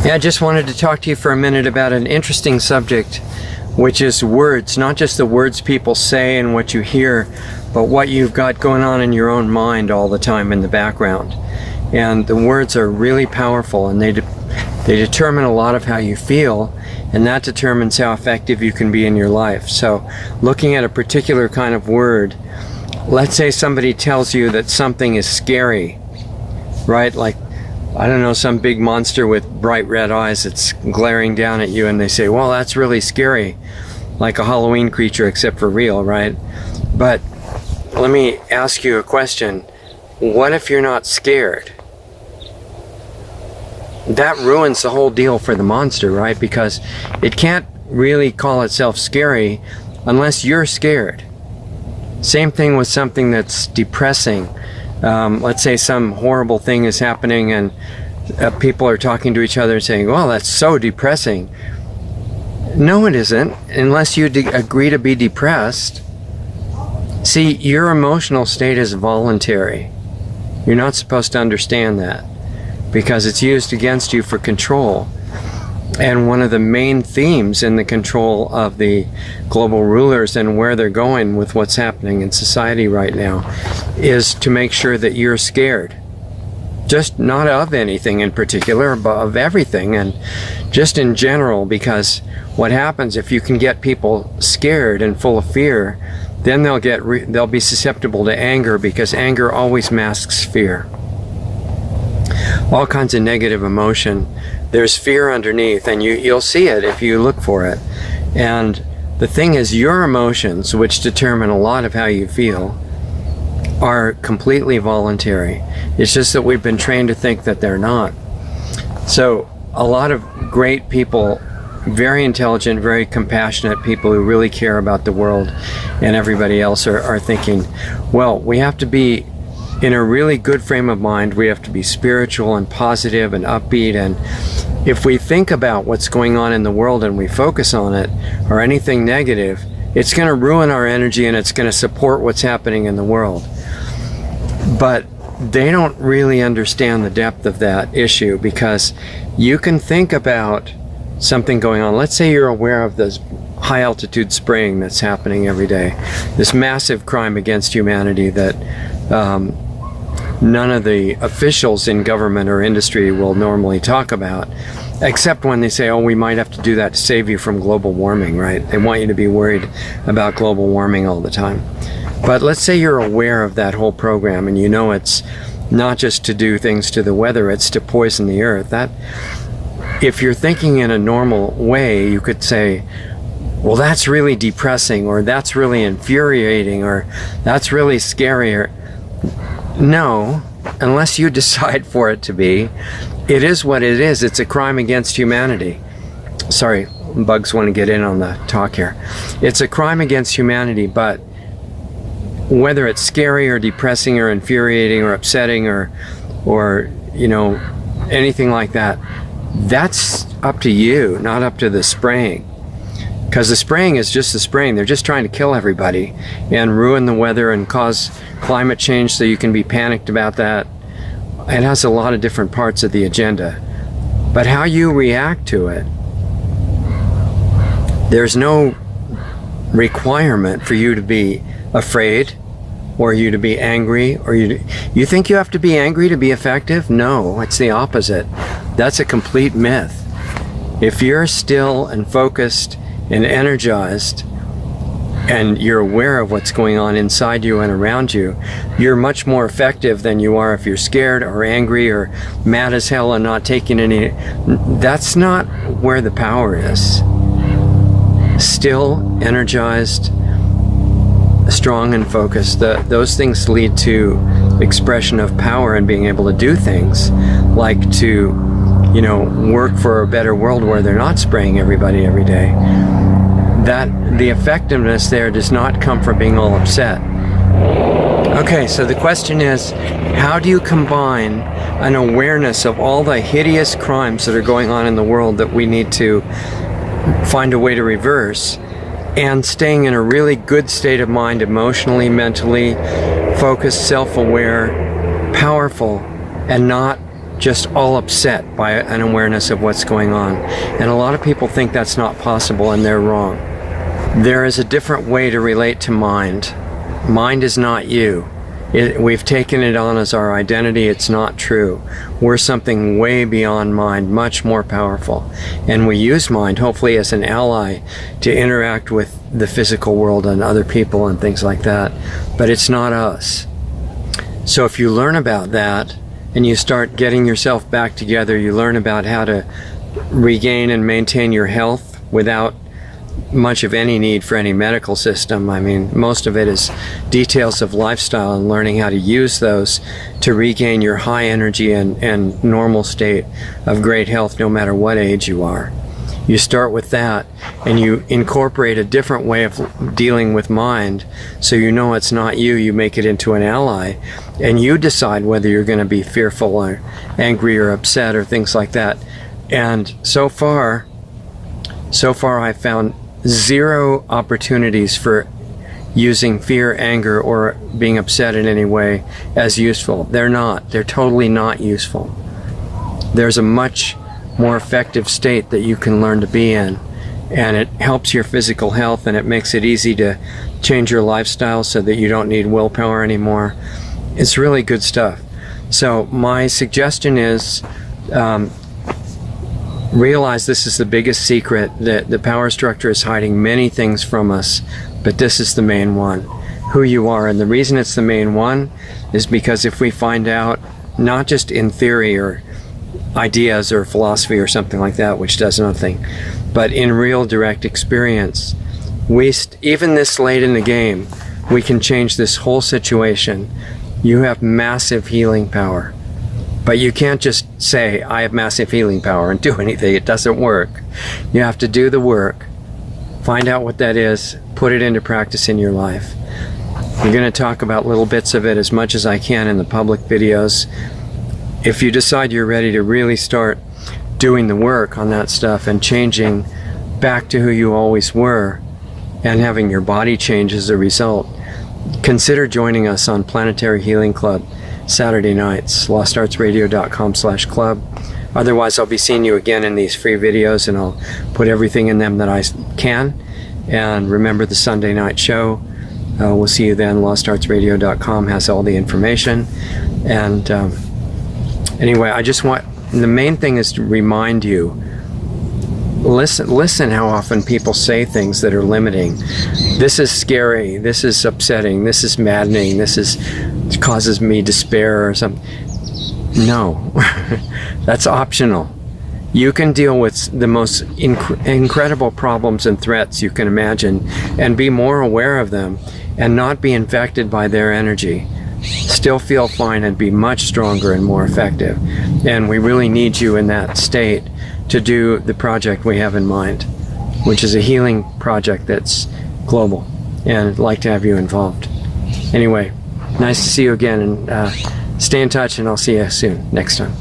Yeah, I just wanted to talk to you for a minute about an interesting subject, which is words. Not just the words people say and what you hear, but what you've got going on in your own mind all the time in the background. And the words are really powerful, and they determine a lot of how you feel, and that determines how effective you can be in your life. So looking at a particular kind of word, let's say somebody tells you that something is scary, right? Like, I don't know, some big monster with bright red eyes that's glaring down at you, and they say, well, that's really scary, like a Halloween creature except for real, right? But let me ask you a question. What if you're not scared? That ruins the whole deal for the monster, right? Because it can't really call itself scary unless you're scared. Same thing with something that's depressing. Let's say some horrible thing is happening, and people are talking to each other and saying, well, that's so depressing. No, it isn't, unless you agree to be depressed. See, your emotional state is voluntary. You're not supposed to understand that, because it's used against you for control. And one of the main themes in the control of the global rulers and where they're going with what's happening in society right now is to make sure that you're scared. Just not of anything in particular, but of everything, and just in general, because what happens if you can get people scared and full of fear, then they'll be susceptible to anger, because anger always masks fear. All kinds of negative emotion. There's fear underneath, and you'll see it if you look for it. And the thing is, your emotions, which determine a lot of how you feel, are completely voluntary. It's just that we've been trained to think that they're not. So a lot of great people, very intelligent, very compassionate people who really care about the world and everybody else are thinking, well, we have to be in a really good frame of mind. We have to be spiritual and positive and upbeat, and if we think about what's going on in the world and we focus on it, or anything negative, it's going to ruin our energy, and it's going to support what's happening in the world. But they don't really understand the depth of that issue, because you can think about something going on. Let's say you're aware of this high altitude spraying that's happening every day, this massive crime against humanity that none of the officials in government or industry will normally talk about, except when they say, oh, we might have to do that to save you from global warming, right? They want you to be worried about global warming all the time. But let's say you're aware of that whole program, and you know it's not just to do things to the weather, it's to poison the earth. That, if you're thinking in a normal way, you could say, well, that's really depressing, or that's really infuriating, or that's really scary. Or no, unless you decide for it to be. It is what it is. It's a crime against humanity. Sorry, bugs want to get in on the talk here. It's a crime against humanity, but whether it's scary or depressing or infuriating or upsetting or you know, anything like that, that's up to you, not up to the spraying. Because the spraying is just the spraying. They're just trying to kill everybody and ruin the weather and cause climate change, so you can be panicked about that. It has a lot of different parts of the agenda. But how you react to it, there's no requirement for you to be afraid, or you to be angry, or you think you have to be angry to be effective? No, it's the opposite. That's a complete myth. If you're still and focused and energized, and you're aware of what's going on inside you and around you, you're much more effective than you are if you're scared or angry or mad as hell and not taking any. That's not where the power is. Still, energized, strong and focused, those things lead to expression of power and being able to do things like to, you know, work for a better world where they're not spraying everybody every day. That the effectiveness there does not come from being all upset. Okay, so the question is, how do you combine an awareness of all the hideous crimes that are going on in the world that we need to find a way to reverse, and staying in a really good state of mind, emotionally, mentally, focused, self-aware, powerful, and not just all upset by an awareness of what's going on. And a lot of people think that's not possible, and they're wrong. There is a different way to relate to mind. Mind is not you. We've taken it on as our identity. It's not true. We're something way beyond mind, much more powerful. And we use mind, hopefully, as an ally to interact with the physical world and other people and things like that. But it's not us. So if you learn about that and you start getting yourself back together, you learn about how to regain and maintain your health without much of any need for any medical system. I mean, most of it is details of lifestyle and learning how to use those to regain your high energy and normal state of great health no matter what age you are. You start with that and you incorporate a different way of dealing with mind, so you know it's not you. You make it into an ally, and you decide whether you're going to be fearful or angry or upset or things like that. And so far I've found zero opportunities for using fear, anger, or being upset in any way as useful. They're not. They're totally not useful. There's a much more effective state that you can learn to be in, and it helps your physical health, and it makes it easy to change your lifestyle so that you don't need willpower anymore. It's really good stuff. So my suggestion is realize this is the biggest secret, that the power structure is hiding many things from us, but this is the main one, who you are. And the reason it's the main one is because if we find out, not just in theory or ideas or philosophy or something like that, which does nothing, but in real direct experience, even this late in the game, we can change this whole situation. You have massive healing power. But you can't just say, I have massive healing power, and do anything. It doesn't work. You have to do the work, find out what that is, put it into practice in your life. I'm going to talk about little bits of it as much as I can in the public videos. If you decide you're ready to really start doing the work on that stuff and changing back to who you always were and having your body change as a result, consider joining us on Planetary Healing Club Saturday nights, lostartsradio.com/club. Otherwise, I'll be seeing you again in these free videos, and I'll put everything in them that I can. And remember the Sunday night show. We'll see you then. lostartsradio.com has all the information. And anyway, the main thing is to remind you, listen how often people say things that are limiting. This is scary, this is upsetting, this is maddening, this causes me despair or something. No, that's optional. You can deal with the most incredible problems and threats you can imagine and be more aware of them and not be infected by their energy. Still feel fine and be much stronger and more effective. And we really need you in that state to do the project we have in mind, which is a healing project that's global, and I'd like to have you involved. Anyway, nice to see you again, and stay in touch, and I'll see you soon next time.